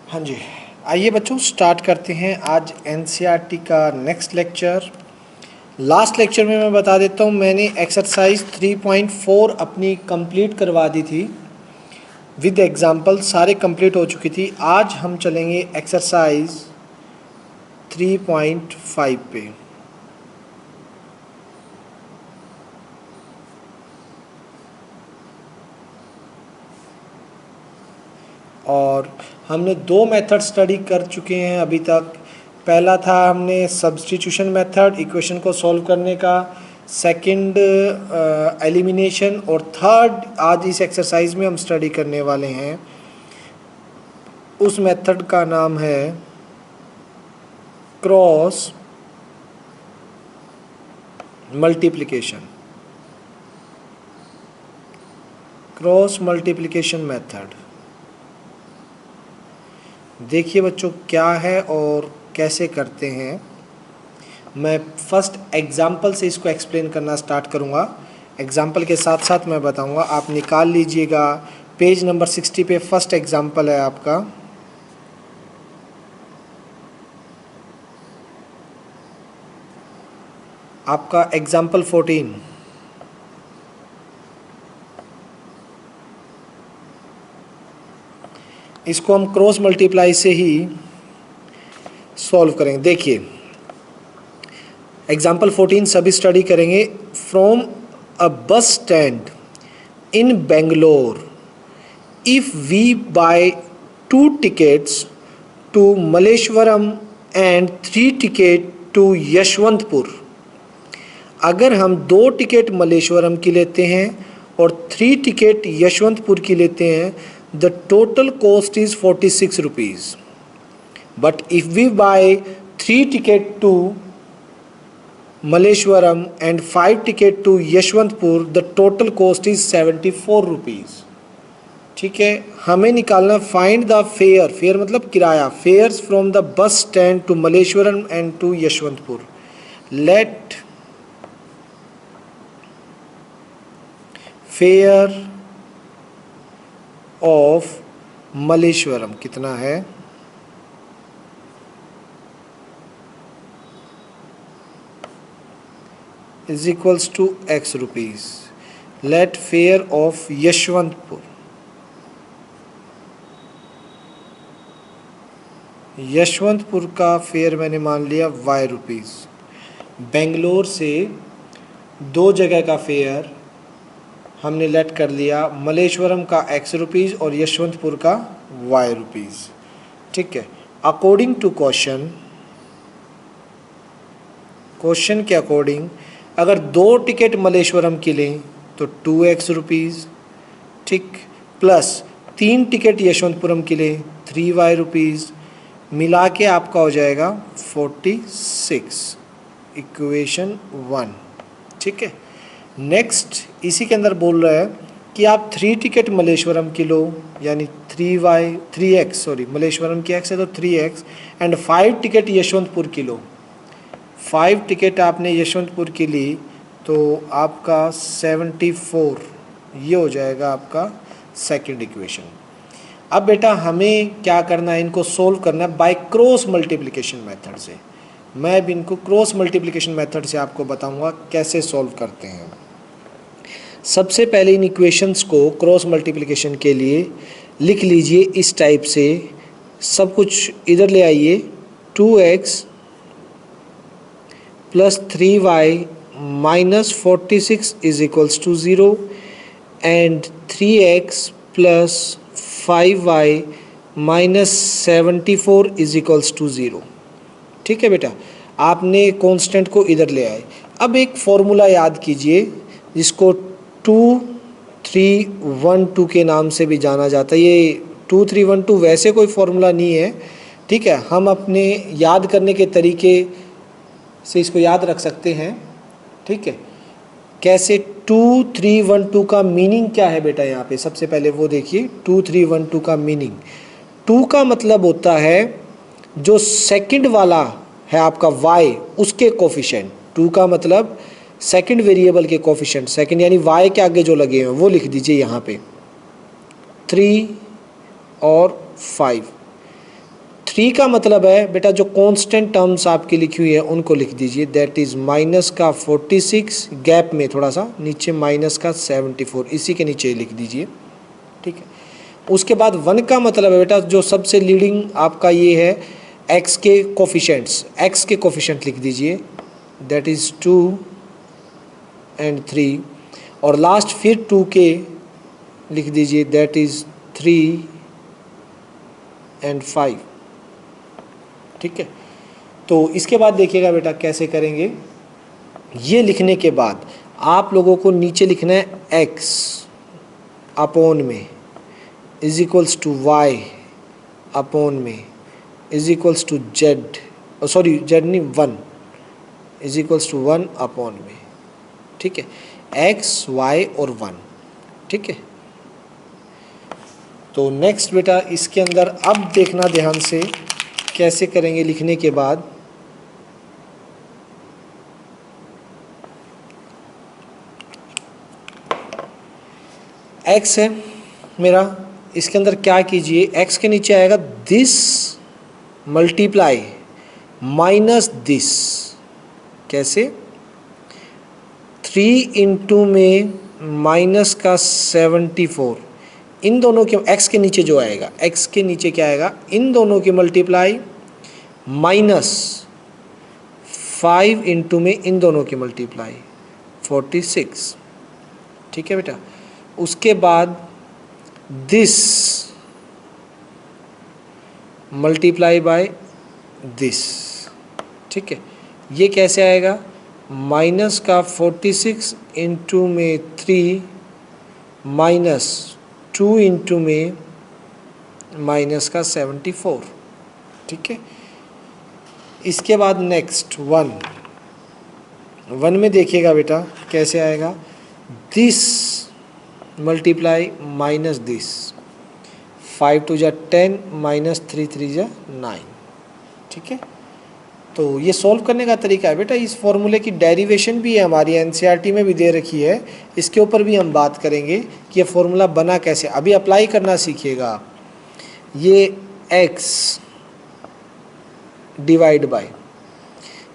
हाँ जी, आइए बच्चों स्टार्ट करते हैं आज एनसीईआरटी का नेक्स्ट लेक्चर। लास्ट लेक्चर में मैं बता देता हूँ, मैंने एक्सरसाइज 3.4 अपनी कंप्लीट करवा दी थी विद एग्जांपल, सारे कंप्लीट हो चुकी थी। आज हम चलेंगे एक्सरसाइज 3.5 पे। और हमने दो मेथड स्टडी कर चुके हैं अभी तक। पहला था हमने सब्स्टिट्यूशन मेथड इक्वेशन को सॉल्व करने का, सेकंड एलिमिनेशन, और थर्ड आज इस एक्सरसाइज में हम स्टडी करने वाले हैं। उस मेथड का नाम है cross multiplication. Cross multiplication method देखिए बच्चों क्या है और कैसे करते हैं। मैं फर्स्ट एग्जाम्पल से इसको एक्सप्लेन करना स्टार्ट करूँगा। एग्जाम्पल के साथ साथ मैं बताऊँगा, आप निकाल लीजिएगा। पेज नंबर 60 पे फर्स्ट एग्जाम्पल है आपका। आपका एग्जाम्पल 14। इसको हम क्रॉस मल्टीप्लाई से ही सॉल्व करेंगे। देखिए एग्जाम्पल 14 सभी स्टडी करेंगे। From a bus stand in Bangalore, if we buy 2 tickets to Malleshwaram and 3 ticket to Yeshwantpur. अगर हम 2 टिकट मलेश्वरम की लेते हैं और 3 टिकट यशवंतपुर की लेते हैं, the total cost is 46 rupees. But if we buy 3 ticket to Malleshwaram and 5 ticket to Yeshwantpur, the total cost is 74 rupees. ठीक है, हमें निकालना फाइंड द फेयर। फेयर मतलब किराया। Fares from the bus stand to Malleshwaram and to Yeshwantpur. Let fare of Malleshwaram कितना है, is equals to x rupees. Let fare of Yeshwantpur, Yeshwantpur का fare मैंने मान लिया y रुपीज़। बेंगलोर से 2 जगह का फेयर हमने लेट कर लिया, मलेश्वरम का x रुपीज़ और यशवंतपुर का y रुपीज़। ठीक है, अकॉर्डिंग टू क्वेश्चन के अकॉर्डिंग अगर 2 टिकट मलेश्वरम की लें तो 2x रुपीज़, ठीक, प्लस 3 टिकट यशवंतपुरम की लें 3y रुपीज़, मिला के आपका हो जाएगा 46, इक्वेशन 1। ठीक है, नेक्स्ट इसी के अंदर बोल रहा है कि आप 3 टिकट मलेश्वरम की लो, यानी 3x मलेश्वरम की x है तो 3x, एंड 5 टिकट यशवंतपुर की लो। 5 टिकट आपने यशवंतपुर की ली तो आपका 74, ये हो जाएगा आपका सेकंड इक्वेशन। अब बेटा हमें क्या करना है, इनको सोल्व करना है बाय क्रॉस मल्टीप्लिकेशन मेथड से। मैं भी इनको क्रॉस मल्टीप्लिकेशन मेथड से आपको बताऊंगा कैसे सॉल्व करते हैं। सबसे पहले इन इक्वेशंस को क्रॉस मल्टीप्लिकेशन के लिए लिख लीजिए इस टाइप से। सब कुछ इधर ले आइए। 2x plus 3y minus 46 is equals to 0 and 3x plus 5y minus 74 is equals to 0। ठीक है बेटा, आपने कांस्टेंट को इधर ले आए। अब एक फॉर्मूला याद कीजिए जिसको 2-3-1-2 के नाम से भी जाना जाता है। ये 2-3-1-2 वैसे कोई फॉर्मूला नहीं है, ठीक है, हम अपने याद करने के तरीके से इसको याद रख सकते हैं। ठीक है, कैसे 2-3-1-2 का मीनिंग क्या है बेटा, यहाँ पे सबसे पहले वो देखिए। 2-3-1-2 का मीनिंग, 2 का मतलब होता है जो सेकंड वाला है आपका y, उसके कोफिशिएंट। 2 का मतलब सेकंड वेरिएबल के कोफिशिएंट, सेकंड यानी y के आगे जो लगे हैं वो लिख दीजिए यहाँ पे 3 और 5। 3 का मतलब है बेटा जो कांस्टेंट टर्म्स आपकी लिखी हुई है उनको लिख दीजिए, दैट इज़ माइनस का 46, गैप में थोड़ा सा नीचे माइनस का 74, इसी के नीचे लिख दीजिए, ठीक है। उसके बाद 1 का मतलब है बेटा जो सबसे लीडिंग आपका ये है x के कोफिशेंट्स, x के कोफिशेंट लिख दीजिए, दैट इज़ 2 एंड 3, और लास्ट फिर 2 के लिख दीजिए, दैट इज़ 3 एंड 5, ठीक है। तो इसके बाद देखिएगा बेटा कैसे करेंगे। ये लिखने के बाद आप लोगों को नीचे लिखना है x अपॉन में is equals to y upon में is equals to z, sorry z नहीं 1 इज इक्वल्स टू 1 अपॉन में, ठीक है, x y और 1, ठीक है। तो नेक्स्ट बेटा इसके अंदर अब देखना ध्यान से कैसे करेंगे लिखने के बाद। x है मेरा, इसके अंदर क्या कीजिए, x के नीचे आएगा दिस मल्टीप्लाई माइनस दिस, कैसे 3 इंटू में माइनस का 74, इन दोनों के x के नीचे जो आएगा, x के नीचे क्या आएगा, इन दोनों की मल्टीप्लाई माइनस 5 इंटू में इन दोनों की मल्टीप्लाई 46, ठीक है बेटा। उसके बाद दिस मल्टीप्लाई बाय दिस, ठीक है, ये कैसे आएगा, माइनस का 46 इंटू में 3 माइनस 2 इंटू में माइनस का 74, ठीक है। इसके बाद नेक्स्ट 1 में देखिएगा बेटा कैसे आएगा, दिस मल्टीप्लाई माइनस दिस, 5 2 जा 10 माइनस 3 3 जा 9, ठीक है। तो ये सॉल्व करने का तरीका है बेटा। इस फॉर्मूले की डेरिवेशन भी है हमारी एनसीईआरटी में भी दे रखी है, इसके ऊपर भी हम बात करेंगे कि ये फॉर्मूला बना कैसे, अभी अप्लाई करना सीखिएगा। ये x डिवाइड बाय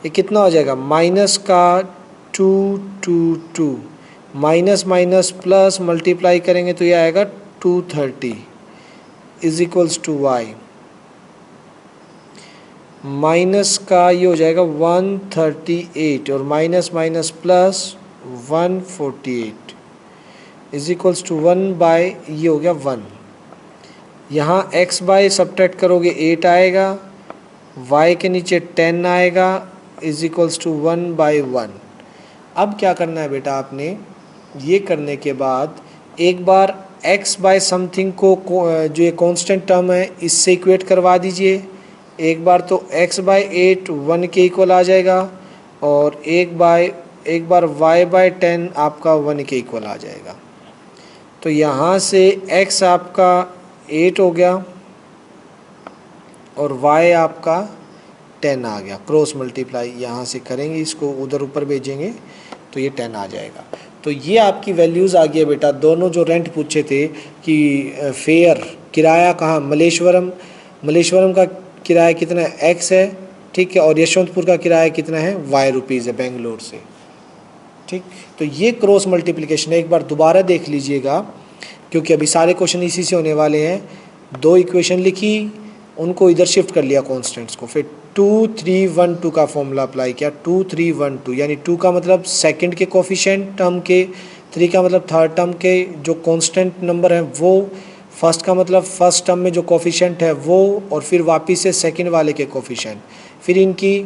ये कितना हो जाएगा, माइनस का 2 2 2 माइनस माइनस प्लस मल्टीप्लाई करेंगे तो ये आएगा 230 is equals to y, minus का ये हो जाएगा 138 और minus minus plus 148 is equals to 1 by ये हो गया 1, यहाँ x बाय सब्ट्रैक्ट करोगे 8 आएगा, y के नीचे 10 आएगा इज इक्वल्स टू 1 बाय 1। अब क्या करना है बेटा, आपने ये करने के बाद एक बार x बाय समथिंग को जो ये कांस्टेंट टर्म है इससे इक्वेट करवा दीजिए, एक बार तो x बाय 8 1 के इक्वल आ जाएगा, और एक बार y बाय 10 आपका 1 के इक्वल आ जाएगा। तो यहाँ से x आपका 8 हो गया और y आपका 10 आ गया, क्रॉस मल्टीप्लाई यहाँ से करेंगे, इसको उधर ऊपर भेजेंगे तो ये 10 आ जाएगा। तो ये आपकी वैल्यूज़ आ गया बेटा। दोनों जो रेंट पूछे थे कि फेयर किराया कहाँ, मलेश्वरम का किराया कितना है x है, ठीक है, और यशवंतपुर का किराया कितना है y रुपीज़ है बेंगलोर से, ठीक। तो ये क्रॉस मल्टीप्लिकेशन है, एक बार दोबारा देख लीजिएगा क्योंकि अभी सारे क्वेश्चन इसी से होने वाले हैं। 2 इक्वेशन लिखी, उनको इधर शिफ्ट कर लिया कॉन्स्टेंट्स को, फिर 2 3 1 2 का फॉर्मूला अप्लाई किया, 2 3 1 2, यानी 2 का मतलब सेकंड के कोफिशिएंट टर्म के, 3 का मतलब थर्ड टर्म के जो कांस्टेंट नंबर है वो, फर्स्ट का मतलब फर्स्ट टर्म में जो कोफिशिएंट है वो, और फिर वापस से सेकंड वाले के कोफिशिएंट, फिर इनकी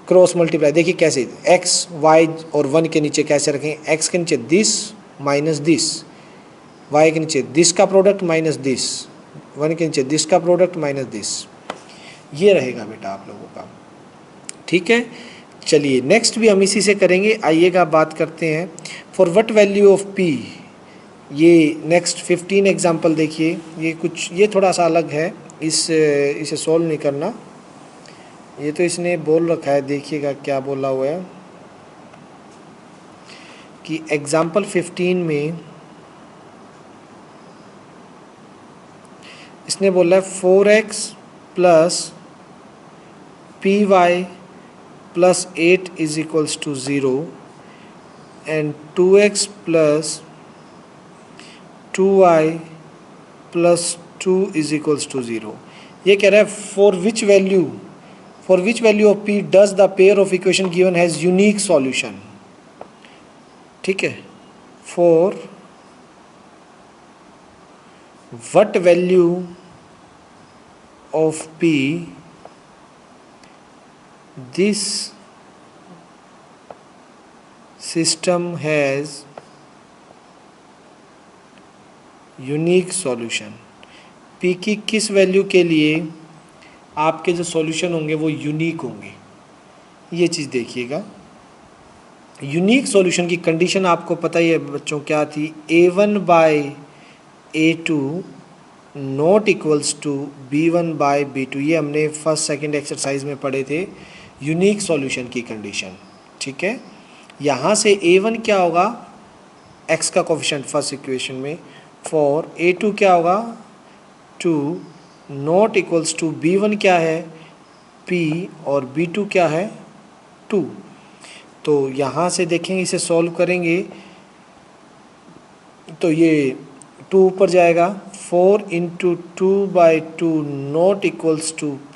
क्रॉस मल्टीप्लाई। देखिए कैसे x y और 1 के नीचे कैसे रखें, x के नीचे दिस माइनस दिस, y के नीचे दिस का प्रोडक्ट माइनस दिस, 1 के नीचे दिस का प्रोडक्ट माइनस दिस, ये रहेगा बेटा आप लोगों का, ठीक है। चलिए नेक्स्ट भी हम इसी से करेंगे। आइएगा बात करते हैं for what value of p। ये नेक्स्ट 15 एग्जांपल देखिए, ये थोड़ा सा अलग है, इसे सॉल्व नहीं करना, ये तो इसने बोल रखा है, देखिएगा क्या बोला हुआ है कि एग्जाम्पल 15 में इसने बोला है 4x plus p y plus 8 is equals to 0 and 2x plus 2y plus 2 is equals to 0। ये कह रहा है for which value of p does the pair of equation given has unique solution. ठीक है, for what value of p this system has unique solution. p की किस value के लिए आपके जो सॉल्यूशन होंगे वो यूनिक होंगे, ये चीज़ देखिएगा। यूनिक सॉल्यूशन की कंडीशन आपको पता ही है बच्चों क्या थी, a1 by a2 not equals to b1 by b2। ये हमने फर्स्ट सेकंड एक्सरसाइज में पढ़े थे, यूनिक सॉल्यूशन की कंडीशन। ठीक है, यहाँ से a1 क्या होगा, x का कोफिशिएंट फर्स्ट इक्वेशन में, फॉर a2 क्या होगा 2 नॉट इक्वल्स टू b1 क्या है p और b2 क्या है 2। तो यहाँ से देखेंगे, इसे सॉल्व करेंगे तो ये 2 ऊपर जाएगा, 4 into 2 by 2 not equals to p,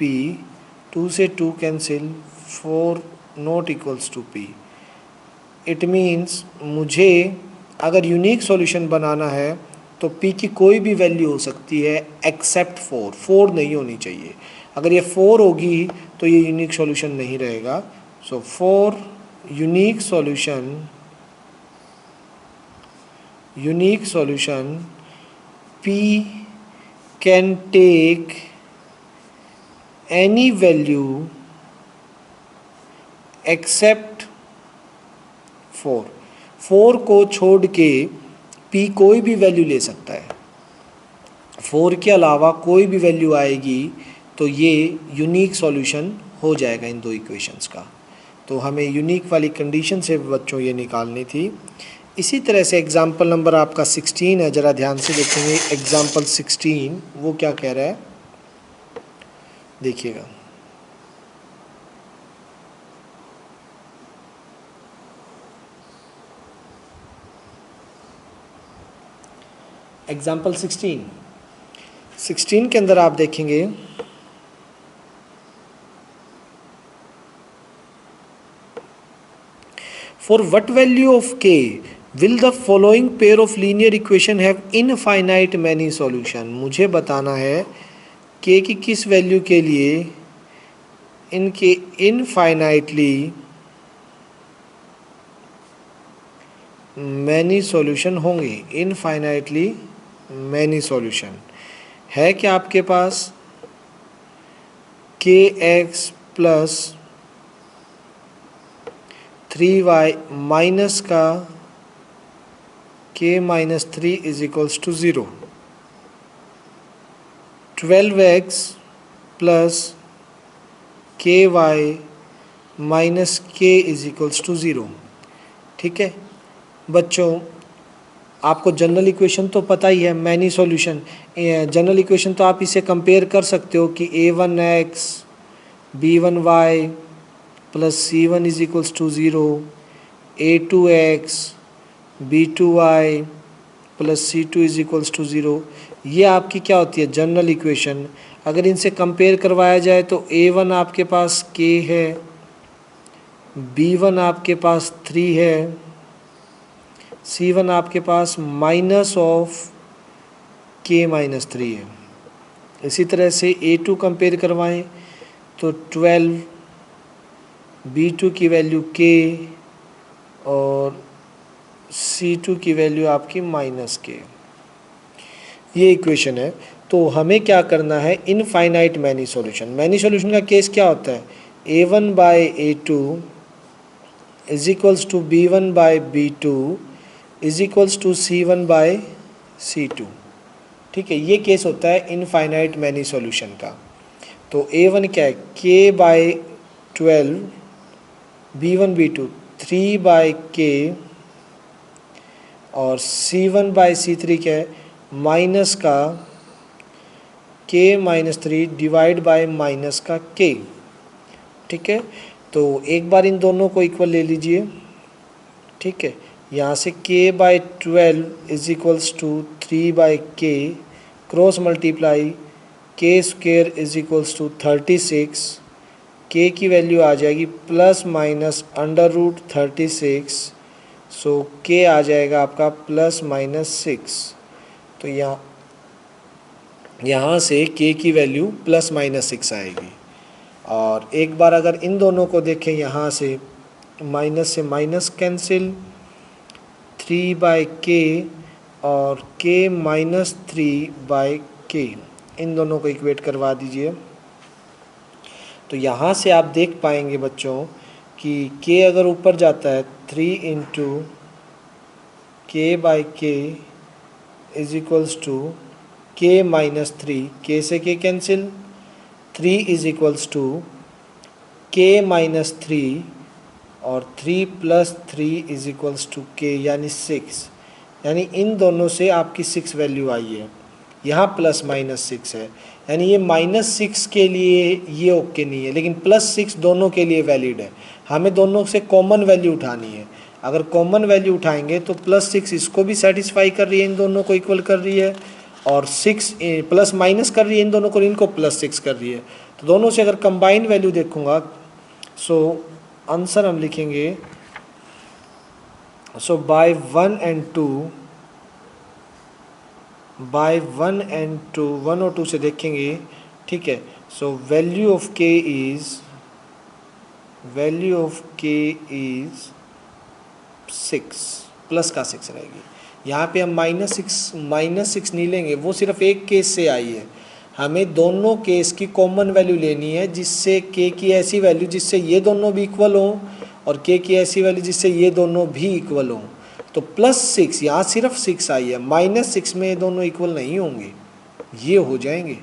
2 से 2 cancel, 4 not equals to p। It means मुझे अगर यूनिक सॉल्यूशन बनाना है तो p की कोई भी वैल्यू हो सकती है एक्सेप्ट 4 नहीं होनी चाहिए। अगर ये 4 होगी तो ये यूनिक सॉल्यूशन नहीं रहेगा। So for unique solution p can take any value except 4 को छोड़ के p कोई भी वैल्यू ले सकता है, 4 के अलावा कोई भी वैल्यू आएगी तो ये यूनिक सॉल्यूशन हो जाएगा इन दो इक्वेशंस का। तो हमें यूनिक वाली कंडीशन से बच्चों ये निकालनी थी। इसी तरह से एग्जाम्पल नंबर आपका 16 है, ज़रा ध्यान से देखेंगे। एग्जाम्पल 16 वो क्या कह रहा है देखिएगा। एग्जाम्पल 16 के अंदर आप देखेंगे for what value of k will the following pair of linear equation have infinite many solution. मुझे बताना है k की किस वैल्यू के लिए इनके इनफाइनाइटली मैनी सॉल्यूशन होंगे। इनफाइनाइटली मैनी सॉल्यूशन है क्या आपके पास, kx प्लस 3y माइनस का k minus 3 is equals to 0, 12x plus ky minus k is equals to 0। ठीक है बच्चों, आपको जनरल इक्वेशन तो पता ही है, मैनी सॉल्यूशन। जनरल इक्वेशन तो आप इसे कंपेयर कर सकते हो कि a1x b1y plus c1 is equals to 0, a2x b2y plus c2 is equals to 0। ये आपकी क्या होती है जनरल इक्वेशन। अगर इनसे कंपेयर करवाया जाए तो a1 आपके पास k है, b1 आपके पास 3 है, c1 आपके पास माइनस ऑफ k माइनस 3 है। इसी तरह से a2 कंपेयर करवाएं तो 12, b2 की वैल्यू k और c2 की वैल्यू आपकी माइनस k। ये इक्वेशन है। तो हमें क्या करना है, infinite many solution. Many solution का केस क्या होता है, a1 by a2 is equals to b1 by b2 is equals to c1 by c2। ठीक है, ये केस होता है इनफाइनाइट मैनी सॉल्यूशन का। तो a1 क्या है, k bye 12, b1 b2 3 bye k और c1 बाय c3 क्या है, माइनस का के माइनस 3 डिवाइड बाय माइनस का के। ठीक है, तो एक बार इन दोनों को इक्वल ले लीजिए। ठीक है, यहाँ से k by 12 is equals to 3 by k, cross multiply k square is equals to 36, k की वैल्यू आ जाएगी plus minus under root 36, so k आ जाएगा आपका प्लस माइनस 6। तो यहाँ से k की वैल्यू प्लस माइनस 6 आएगी। और एक बार अगर इन दोनों को देखें, यहाँ से माइनस से माइनस कैंसिल, 3 बाई के और k माइनस 3 बाई के, इन दोनों को इक्वेट करवा दीजिए। तो यहाँ से आप देख पाएंगे बच्चों कि k अगर ऊपर जाता है 3 इंटू के बाई के इज इक्वल्स टू के माइनस 3, के से के कैंसिल, 3 इज इक्वल्स टू के माइनस 3 और 3 प्लस 3 इज इक्वल्स टू के, यानी 6। यानी इन दोनों से आपकी 6 वैल्यू आई है। यहाँ प्लस माइनस 6 है, यानी ये माइनस 6 के लिए ये ओके नहीं है, लेकिन प्लस 6 दोनों के लिए वैलिड है। हमें दोनों से कॉमन वैल्यू उठानी है। अगर कॉमन वैल्यू उठाएंगे तो प्लस 6 इसको भी सेटिस्फाई कर रही है, इन दोनों को इक्वल कर रही है, और 6 प्लस माइनस कर रही है इन दोनों को, इनको प्लस 6 कर रही है। तो दोनों से अगर कंबाइंड वैल्यू देखूंगा, सो आंसर हम लिखेंगे, सो बाय 1 एंड 2, बाय 1 एंड 2, 1 और 2 से देखेंगे। ठीक है, सो वैल्यू ऑफ के इज 6, प्लस का 6 रहेगी। यहाँ पे हम माइनस सिक्स नहीं लेंगे, वो सिर्फ एक केस से आई है। हमें दोनों केस की कॉमन वैल्यू लेनी है, जिससे के की ऐसी वैल्यू जिससे ये दोनों भी इक्वल हों, और के की ऐसी वैल्यू जिससे ये दोनों भी इक्वल हों। तो प्लस 6, यहाँ सिर्फ 6 आई है, माइनस 6 में ये दोनों इक्वल नहीं होंगे, ये हो जाएंगे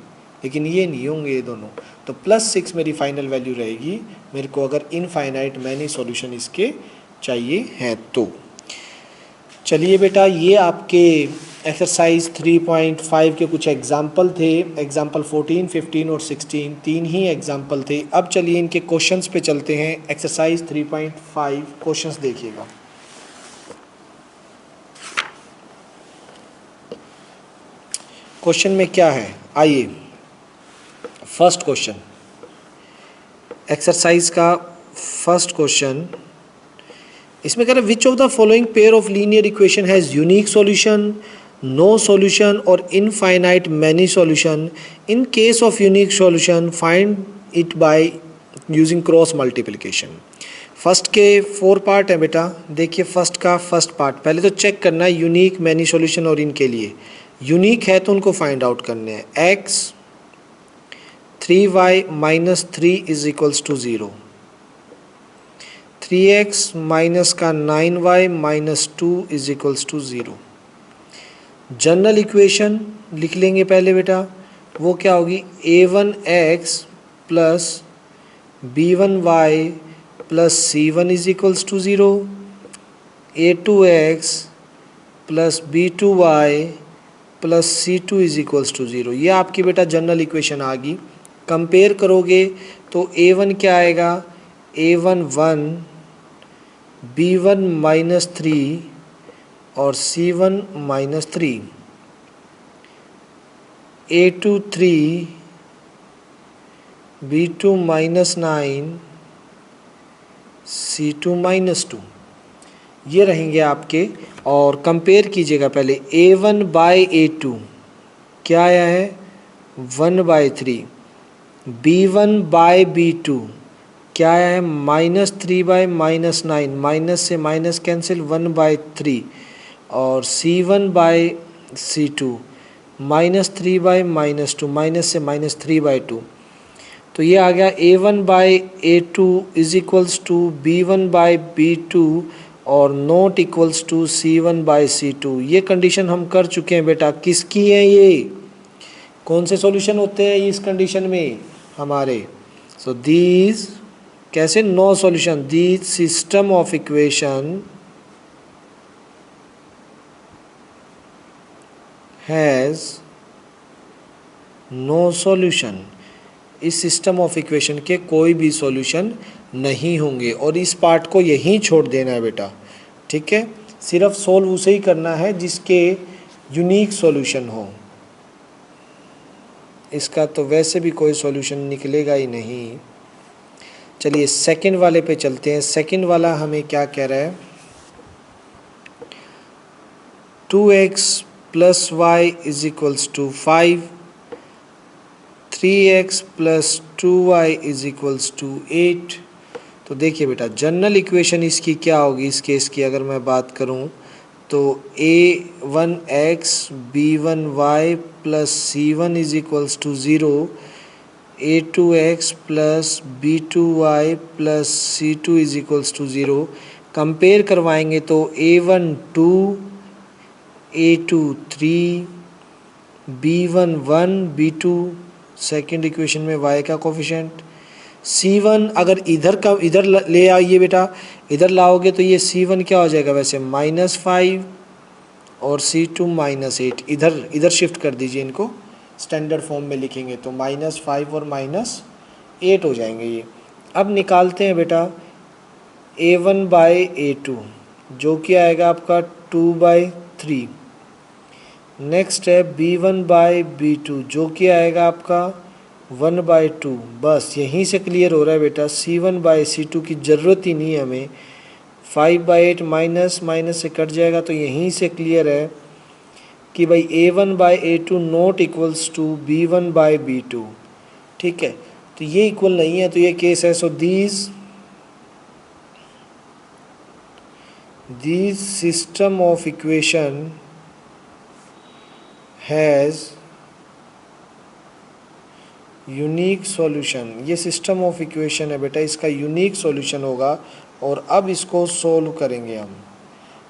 लेकिन ये नहीं होंगे ये दोनों। तो प्लस 6 मेरी फाइनल वैल्यू रहेगी, मेरे को अगर इनफाइनाइट मैनी सॉल्यूशन इसके चाहिए हैं तो। चलिए बेटा, ये आपके एक्सरसाइज 3.5 के कुछ एग्जाम्पल थे। एग्जाम्पल 14, 15 और 16, 3 ही एग्जाम्पल थे। अब चलिए इनके क्वेश्चंस पे चलते हैं। एक्सरसाइज 3.5 क्वेश्चंस देखिएगा। क्वेश्चन में क्या है, आइए फर्स्ट क्वेश्चन, एक्सरसाइज का फर्स्ट क्वेश्चन, इसमें कह रहा है which of the following pair of linear equation has unique solution, no solution और infinite many solution. In case of unique solution find it by using cross multiplication. First के 4 part है बेटा, देखिए first का फर्स्ट पार्ट पहले तो check करना है यूनिक मैनी सॉल्यूशन, और इनके लिए यूनिक है तो उनको फाइंड आउट करने हैं। x 3y minus 3 is equals to 0, 3x minus का 9y minus 2 is equals to 0। General equation लिख लेंगे पहले बेटा, वो क्या होगी, a1x plus b1y plus c1 is equals to 0, a2x plus b2y plus c2 is equals to 0। ये आपकी बेटा जनरल इक्वेशन आ गई। कंपेयर करोगे तो a1 क्या आएगा, a1 1, b1 माइनस 3 और c1 minus 3, a2 3, b2 minus 9, c2 minus 2, ये रहेंगे आपके। और कंपेयर कीजिएगा पहले a1 बाई a2 क्या आया है, 1 बाई 3, b1 बाई b2 क्या आया है, माइनस 3 बाई माइनस 9, माइनस से माइनस कैंसिल, 1 बाई 3, और c1 by c2 minus 3 by minus 2, minus से माइनस 3 बाई 2। तो ये आ गया a1 by a2 is equals to b1 by b2 और not equals to c1 by c2। ये condition हम कर चुके हैं बेटा, किसकी है ये, कौन से सॉल्यूशन होते हैं इस कंडीशन में हमारे। सो दीज कैसे, no solution, these system of equation has no solution. इस सिस्टम ऑफ इक्वेशन के कोई भी सॉल्यूशन नहीं होंगे और इस पार्ट को यहीं छोड़ देना है बेटा, ठीक है। सिर्फ सोल्व उसे ही करना है जिसके यूनिक सॉल्यूशन हो, इसका तो वैसे भी कोई सॉल्यूशन निकलेगा ही नहीं। चलिए सेकंड वाले पे चलते हैं। सेकंड वाला हमें क्या कह रहा है, 2x plus y is equals to 5, 3x plus 2y is equals to 8। तो देखिए बेटा जनरल इक्वेशन इसकी क्या होगी, इस केस की अगर मैं बात करूं तो a1x b1y plus c1 is equals to 0, a2x plus b2y plus c2 is equals to 0। Compare करवाएंगे तो a1 2, a2 3, b1 1, b2 second equation में y का कोफिशिएंट, c1 अगर इधर ले आइए बेटा, इधर लाओगे तो ये c1 क्या हो जाएगा वैसे -5 और c2 -8। इधर शिफ्ट कर दीजिए, इनको स्टैंडर्ड फॉर्म में लिखेंगे तो -5 और -8 हो जाएंगे ये। अब निकालते हैं बेटा a1 बाई a2 जो कि आएगा आपका 2/3। नेक्स्ट है b1 बाई b2 जो कि आएगा आपका 1/2। बस यहीं से क्लियर हो रहा है बेटा, c1 बाई c2 की ज़रूरत ही नहीं है हमें। 5/8 माइनस माइनस से कट जाएगा तो यहीं से क्लियर है कि भाई a1 by a2 not equals to b1 by b2, ठीक है। तो ये इक्वल नहीं है तो ये केस है। So these system of equation has unique solution. ये सिस्टम ऑफ इक्वेशन है बेटा, इसका यूनिक सॉल्यूशन होगा और अब इसको सोल्व करेंगे हम।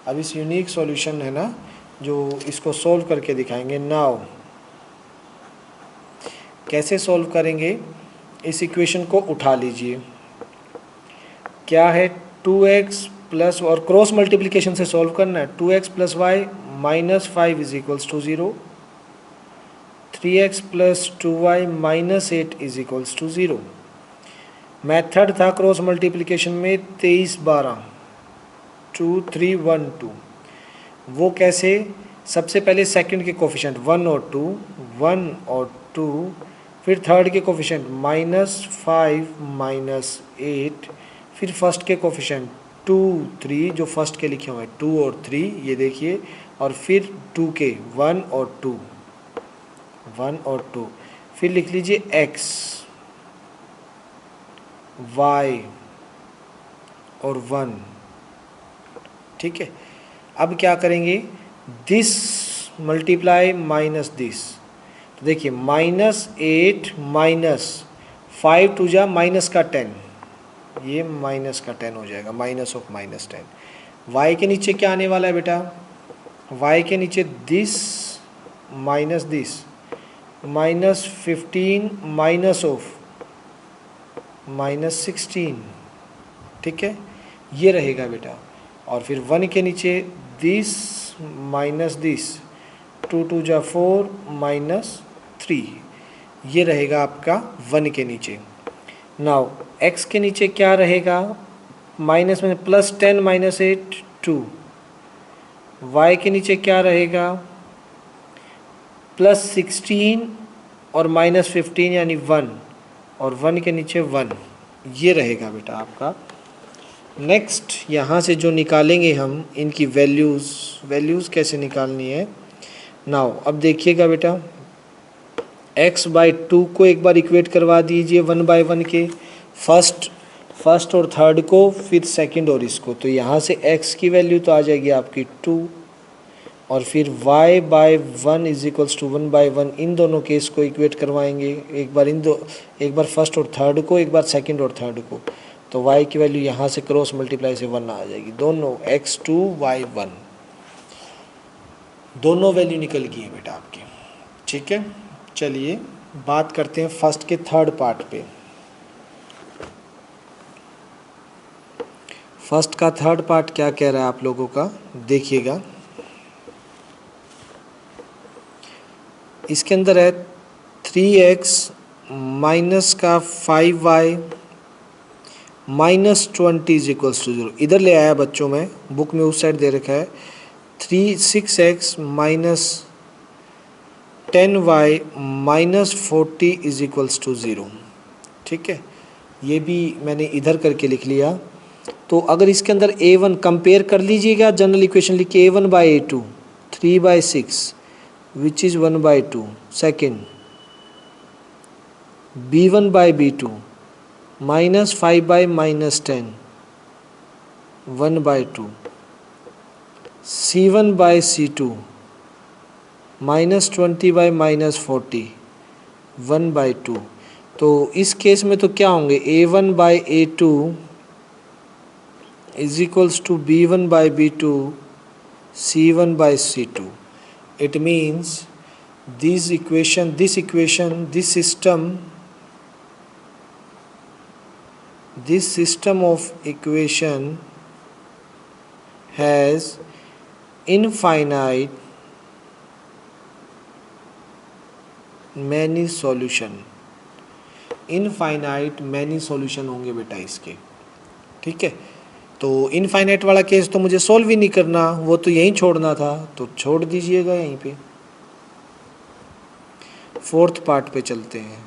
अब इस यूनिक सॉल्यूशन है ना जो इसको सोल्व करके दिखाएंगे। नाउ कैसे सोल्व करेंगे, इस इक्वेशन को उठा लीजिए, क्या है 2x प्लस और क्रॉस मल्टीप्लिकेशन से सोल्व करना है। 2x plus y -5 is equals to 0, 3x plus 2y -8 is equals to 0। Method था क्रॉस मल्टीप्लिकेशन में 23 12 2 3 1 2। वो कैसे, सबसे पहले सेकंड के कोफिशिएंट 1 और 2, 1 और 2, फिर थर्ड के कोफिशिएंट -5 -8, फिर फर्स्ट के कोफिशिएंट 2 3 जो फर्स्ट के लिखे हुए हैं 2 और 3 ये देखिए, और फिर 2 के 1 और 2, 1 और 2, फिर लिख लीजिए x y और 1, ठीक है। अब क्या करेंगे, दिस मल्टीप्लाई माइनस दिस, तो देखिए -8 -5 टू जा माइनस का 10, ये माइनस का 10 हो जाएगा, माइनस ऑफ -10। y के नीचे क्या आने वाला है बेटा, y के नीचे this minus this, -15 minus of -16, ठीक है, ये रहेगा बेटा। और फिर 1 के नीचे दिस माइनस दिस, 2 2 जा 4 -3, ये रहेगा आपका 1 के नीचे। नाउ x के नीचे क्या रहेगा, माइनस में +10 -8 2, y के नीचे क्या रहेगा +16 और -15 यानी 1, और 1 के नीचे 1, ये रहेगा बेटा आपका। नेक्स्ट यहाँ से जो निकालेंगे हम इनकी वैल्यूज़ कैसे निकालनी है। नाउ अब देखिएगा बेटा, x/2 को एक बार इक्वेट करवा दीजिए 1/1 के, फर्स्ट और थर्ड को, फिर सेकंड और इसको, तो यहाँ से x की वैल्यू तो आ जाएगी आपकी 2, और फिर y/1 इज इक्वल्स टू 1/1, इन दोनों केस को इक्वेट करवाएंगे, एक बार फर्स्ट और थर्ड को, एक बार सेकंड और थर्ड को, तो y की वैल्यू यहाँ से क्रॉस मल्टीप्लाई से 1 आ जाएगी, दोनों x2 y1 दोनों वैल्यू निकल गई है बेटा आपकी, ठीक है। चलिए बात करते हैं फर्स्ट के थर्ड पार्ट पे। फर्स्ट का थर्ड पार्ट क्या कह रहा है आप लोगों का, देखिएगा। इसके अंदर है 3x माइनस का 5y minus 20 is equals to 0। इधर ले आया बच्चों में, बुक में उस साइड दे रखा है 6x minus 10y minus 40 is equals to 0। ठीक है, ये भी मैंने इधर करके लिख लिया। तो अगर इसके अंदर a1 कंपेयर कर लीजिएगा, जनरल इक्वेशन लिख के a1 by a2 3/6 which is 1/2। Second b1 by b2 minus 5 by minus 10 1/2। c1 by c2 minus 20 by minus 40 1/2। तो इस केस में तो क्या होंगे, a1 by a2 is equals to b1 by b2 c1 by c2. It means this system of equation has infinite many solution होंगे बेटा इसके। ठीक है, तो इनफाइनाइट वाला केस तो मुझे सॉल्व ही नहीं करना, वो तो यहीं छोड़ना था, तो छोड़ दीजिएगा यहीं पे। फोर्थ पार्ट पे चलते हैं।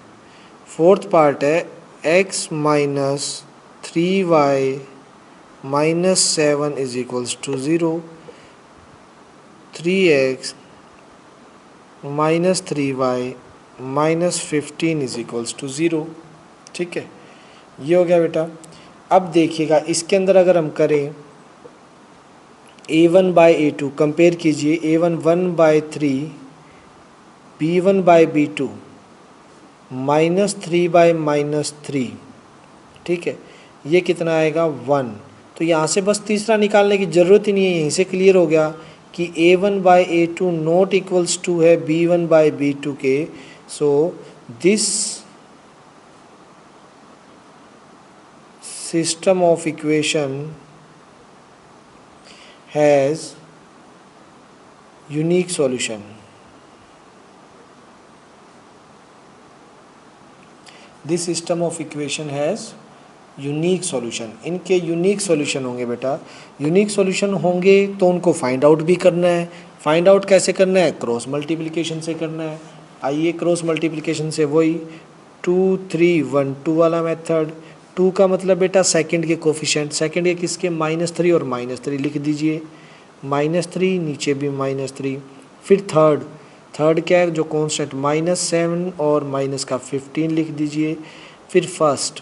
फोर्थ पार्ट है x minus 3y minus 7 is equals to 0। 3x minus 3y minus 15 is equals to 0। ठीक है, ये हो गया बेटा। अब देखिएगा इसके अंदर अगर हम करें a1 बाई a2 कंपेयर कीजिए, a1 1/3 b1 by b2 minus 3 by minus 3। ठीक है, ये कितना आएगा 1। तो यहाँ से बस तीसरा निकालने की ज़रूरत ही नहीं है, यहीं से क्लियर हो गया कि a1 by a2 not equals to है b1 बाई b2 के। So this system of equation has unique solution. This system of equation has unique solution. इनके यूनिक सॉल्यूशन होंगे बेटा। यूनिक सॉल्यूशन होंगे तो उनको फाइंड आउट भी करना है। फाइंड आउट कैसे करना है, क्रॉस मल्टीप्लिकेशन से करना है। आइए क्रॉस मल्टीप्लिकेशन से वही 2 3 1 2 वाला मेथड। 2 का मतलब बेटा सेकंड के कोफिशिएंट, सेकंड के किसके, -3 और -3 लिख दीजिए। -3 नीचे भी -3। फिर थर्ड क्या है जो कांस्टेंट, -7 और माइनस का 15 लिख दीजिए। फिर फर्स्ट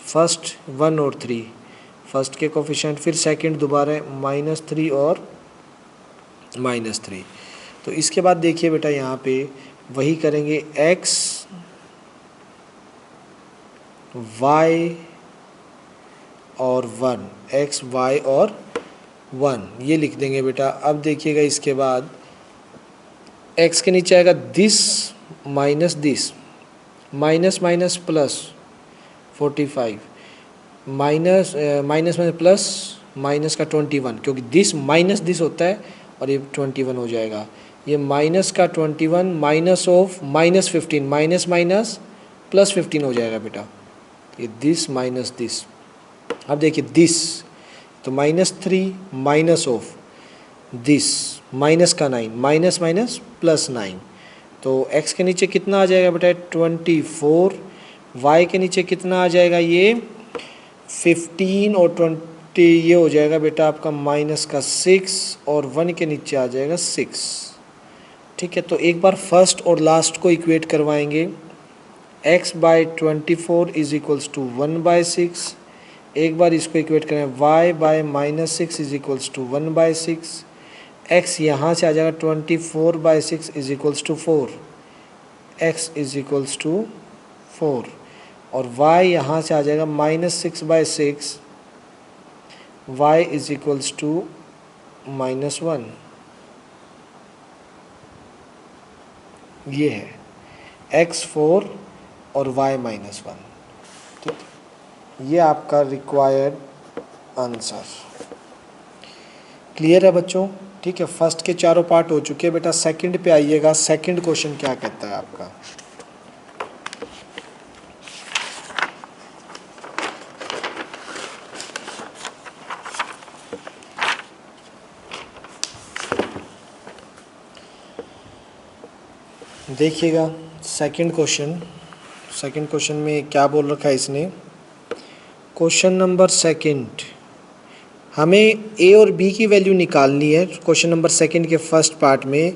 1 और 3 फर्स्ट के कोफिशिएंट। फिर सेकंड दोबारा -3 और -3। तो इसके बाद देखिए बेटा यहाँ पे वही करेंगे, x y और 1, x y और 1 ये लिख देंगे बेटा। अब देखिएगा इसके बाद x के नीचे आएगा this minus this, minus minus plus 45, minus minus में प्लस माइनस का 21, क्योंकि दिस माइनस दिस होता है और ये 21 हो जाएगा। ये माइनस का 21 minus of -15, minus minus plus 15 हो जाएगा बेटा। ये दिस माइनस दिस। अब देखिए दिस तो -3 माइनस ऑफ दिस माइनस का 9, माइनस माइनस प्लस 9। तो x के नीचे कितना आ जाएगा बेटा 24, y के नीचे कितना आ जाएगा ये 15 और 20 ये हो जाएगा बेटा आपका माइनस का 6 और 1 के नीचे आ जाएगा 6। ठीक है, तो एक बार फर्स्ट और लास्ट को इक्वेट करवाएंगे। x by 24 is equals to 1/6। एक बार इसको इक्वेट करें, y by -6 is equals to 1/6। x यहाँ से आ जाएगा 24/6 is equals to 4, x is equals to 4। और y यहाँ से आ जाएगा -6/6, y इज इक्वल्स टू -1। ये है x 4 और y -1। ठीक, ये आपका रिक्वायर्ड आंसर। क्लियर है बच्चों? ठीक है, फर्स्ट के चारों पार्ट हो चुके हैं बेटा। सेकंड पे आइएगा, सेकंड क्वेश्चन क्या कहता है आपका। देखिएगा सेकंड क्वेश्चन में क्या बोल रखा है इसने। क्वेश्चन नंबर सेकंड, हमें ए और बी की वैल्यू निकालनी है। क्वेश्चन नंबर सेकंड के फर्स्ट पार्ट में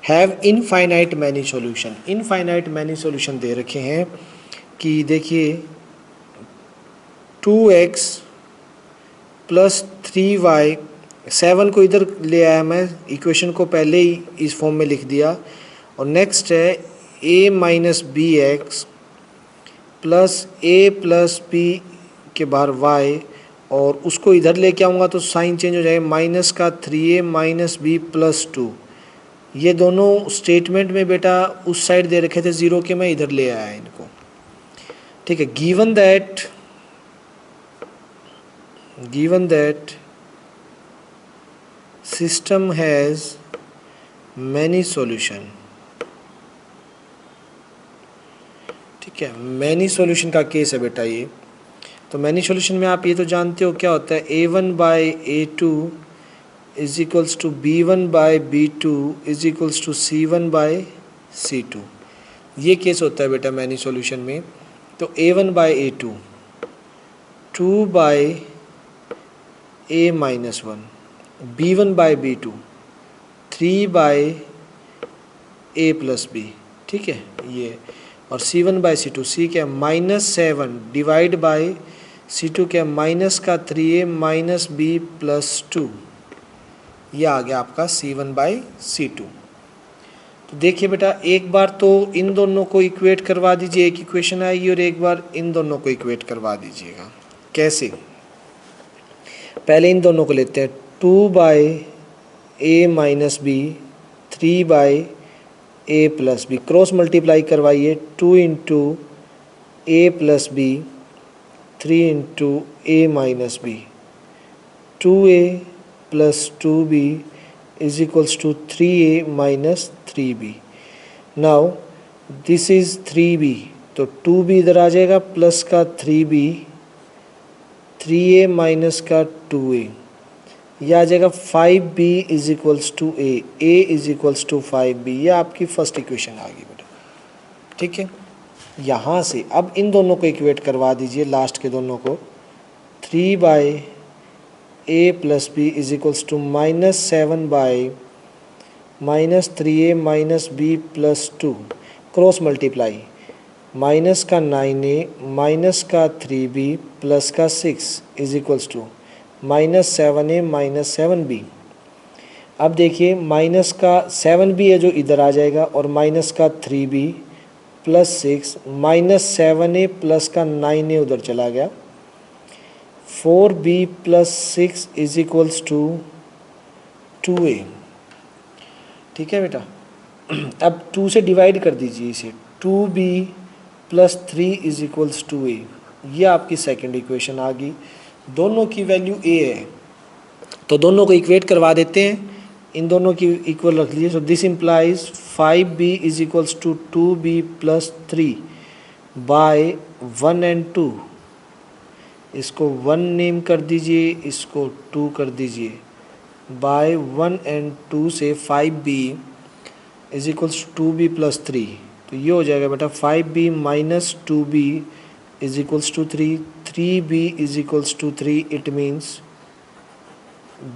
have infinite many solution, infinite many solution दे रखे हैं कि देखिए 2x प्लस 3y, 7 को इधर ले आया मैं, इक्वेशन को पहले ही इस फॉर्म में लिख दिया। और नेक्स्ट है a minus b x plus a plus b के बाहर y, और उसको इधर लेके आऊँगा तो साइन चेंज हो जाएगा, माइनस का 3a माइनस बी प्लस 2। ये दोनों स्टेटमेंट में बेटा उस साइड दे रखे थे ज़ीरो के, मैं इधर ले आया इनको। ठीक है, given that system has many solution. ठीक है, मैनी सॉल्यूशन का केस है बेटा ये। तो मैनी सॉल्यूशन में आप ये तो जानते हो क्या होता है, a1 by a2 is equals to b1 by b2 is equals to c1 by c2। ये केस होता है बेटा मैनी सॉल्यूशन में। तो a1 by a2 2 by a minus 1, b1 by b2 3 by a plus b। ठीक है ये, और c1 बाई c2, c क्या माइनस 7 डिवाइड बाई c2 क्या माइनस का 3a माइनस b प्लस 2। ये आ गया आपका c1 बाई c2। तो देखिए बेटा एक बार तो इन दोनों को इक्वेट करवा दीजिए, एक इक्वेशन आएगी, और एक बार इन दोनों को इक्वेट करवा दीजिएगा। कैसे, पहले इन दोनों को लेते हैं, 2 by a minus b 3 by a plus b, cross multiply करवाइए, 2 into a plus b 3 into a minus b, 2a plus 2b is equals to 3a minus 3b। Now this is 3b, तो 2b इधर आ जाएगा plus का 3b, 3a minus का 2a, यह आ जाएगा 5b is equals to a is equals to 5b। यह आपकी फर्स्ट इक्वेशन आ गई बेटा। ठीक है, यहाँ से अब इन दोनों को इक्वेट करवा दीजिए, लास्ट के दोनों को, 3 by a plus b is equals to minus 7 by minus 3a minus b plus 2, cross multiply, minus का 9a माइनस का 3b प्लस का 6 is equals to minus 7a minus 7b। अब देखिए माइनस का 7b है जो इधर आ जाएगा, और माइनस का 3b plus 6 minus 7a plus का 9a उधर चला गया, 4b plus 6 is equals to 2a। ठीक है बेटा, अब 2 से डिवाइड कर दीजिए इसे, 2b plus 3 is equals to a। ये आपकी सेकंड इक्वेशन आ गई, दोनों की वैल्यू a है, तो दोनों को इक्वेट करवा देते हैं, इन दोनों की इक्वल रख लीजिए। So this implies 5b is equals to 2b plus 3 by 1 and 2। इसको 1 नेम कर दीजिए, इसको 2 कर दीजिए, बाय 1 एंड 2 से 5b is equals to 2b plus 3। तो ये हो जाएगा बेटा 5b minus 2b is equals to 3, 3b is equals to 3, it means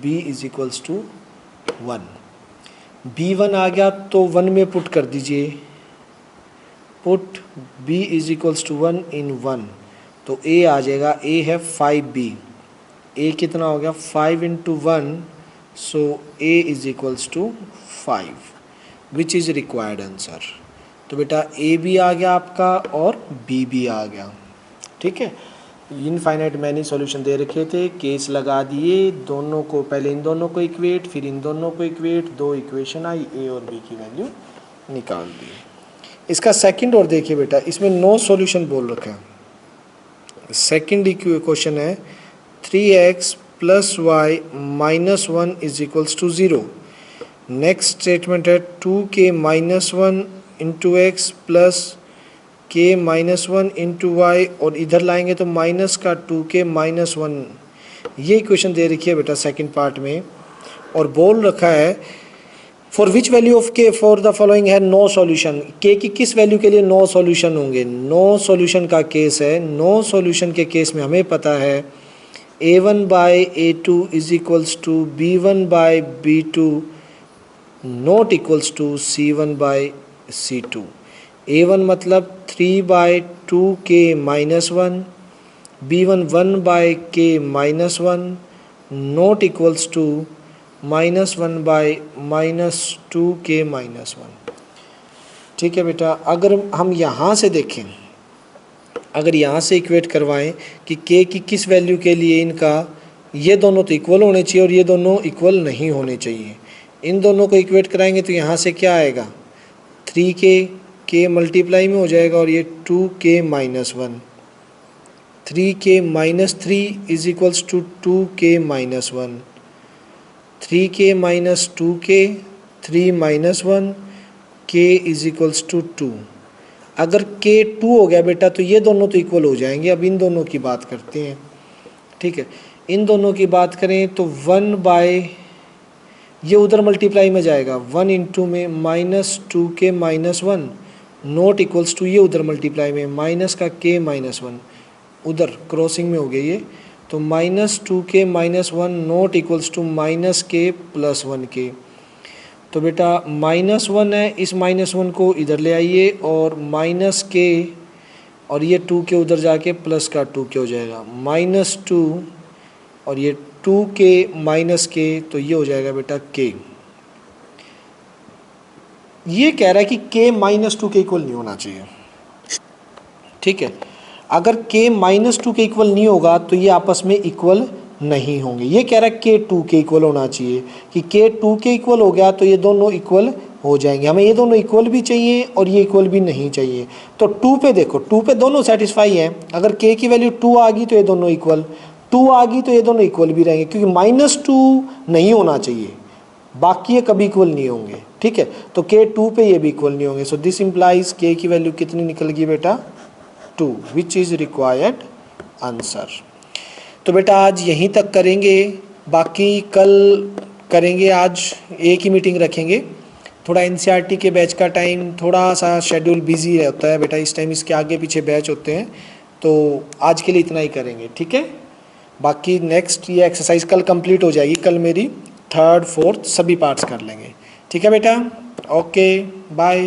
b is equals to 1। b1 आ गया तो 1 में पुट कर दीजिए, put b is equals to 1 in 1, तो a आ जाएगा, a है 5b, a कितना हो गया 5 into 1, so a is equals to 5, which is required answer. तो बेटा a भी आ गया आपका और b भी आ गया। ठीक है, इनफाइनाइट मैनी सॉल्यूशन दे रखे थे, केस लगा दिए, दोनों को पहले इन दोनों को इक्वेट, फिर इन दोनों को इक्वेट, 2 इक्वेशन आई, a और b की वैल्यू निकाल दी। इसका सेकंड और देखिए बेटा, इसमें नो सॉल्यूशन बोल रखा है। सेकंड क्वेश्चन है 3x plus y minus 1 is equals to 0। Next statement है 2k minus 1 into x plus k minus 1 into y, और इधर लाएंगे तो माइनस का 2k माइनस 1। ये इक्वेशन दे रखी है बेटा सेकंड पार्ट में, और बोल रखा है for which value of k for the following है नो सॉल्यूशन, के की किस वैल्यू के लिए नो सॉल्यूशन होंगे, नो सॉल्यूशन का केस है, नो सॉल्यूशन के केस में हमें पता है a1 by a2 is equals to b1 by b2 not equals to c1 by c2। a1 मतलब 3 by 2k minus 1, b1 1 by k minus 1 not equals to -1 by -2k minus 1। ठीक है बेटा, अगर हम यहाँ से देखें, अगर यहाँ से इक्वेट करवाएं कि k की किस वैल्यू के लिए इनका ये दोनों तो इक्वल होने चाहिए और ये दोनों इक्वल नहीं होने चाहिए, इन दोनों को इक्वेट कराएंगे तो यहाँ से क्या आएगा 3k, k मल्टीप्लाई में हो जाएगा और ये 2k minus 1, 3k minus 3 is equals to 2k minus 1, 3k minus 2k, 3 minus 1, k is equals to 2। अगर k 2 हो गया बेटा तो ये दोनों तो इक्वल हो जाएंगे। अब इन दोनों की बात करते हैं। ठीक है, इन दोनों की बात करें तो 1 बाय ये उधर मल्टीप्लाई में जाएगा 1 इंटू में -2k minus 1 not equals to ये उधर मल्टीप्लाई में माइनस का k माइनस 1 उधर क्रॉसिंग में हो गया ये, तो -2k minus 1 not equals to -k plus 1k। तो बेटा -1 है, इस -1 को इधर ले आइए और -k और ये 2k उधर जाके प्लस का 2k हो जाएगा, -2 और ये 2k माइनस k, तो ये हो जाएगा बेटा k। ये कह रहा है कि k -2 के इक्वल नहीं होना चाहिए। ठीक है, अगर k -2 के इक्वल नहीं होगा तो ये आपस में इक्वल नहीं होंगे। ये कह रहा है k 2 के इक्वल होना चाहिए, कि k 2 के इक्वल हो गया तो ये दोनों इक्वल हो जाएंगे। हमें ये दोनों इक्वल भी चाहिए और ये इक्वल भी नहीं चाहिए। तो 2 पे देखो, 2 पे दोनों सेटिस्फाई हैं। अगर k की वैल्यू 2 आ गई तो ये दोनों इक्वल, 2 आ गई तो ये दोनों इक्वल भी रहेंगे, क्योंकि -2 नहीं होना चाहिए, बाकी ये कभी इक्वल नहीं होंगे। ठीक है, तो k 2 पे ये भी इक्वल नहीं होंगे। सो दिस इम्प्लाइज k की वैल्यू कितनी निकल गई बेटा 2, विच इज़ रिक्वायर्ड आंसर। तो बेटा आज यहीं तक करेंगे, बाकी कल करेंगे। आज एक ही मीटिंग रखेंगे। थोड़ा एनसीईआरटी के बैच का टाइम थोड़ा सा शेड्यूल बिजी रहता है बेटा, इस टाइम इसके आगे पीछे बैच होते हैं, तो आज के लिए इतना ही करेंगे। ठीक है, बाकी नेक्स्ट ये एक्सरसाइज कल कंप्लीट हो जाएगी। कल मेरी 3rd 4th सभी पार्ट्स कर लेंगे। ठीक है बेटा, ओके बाय।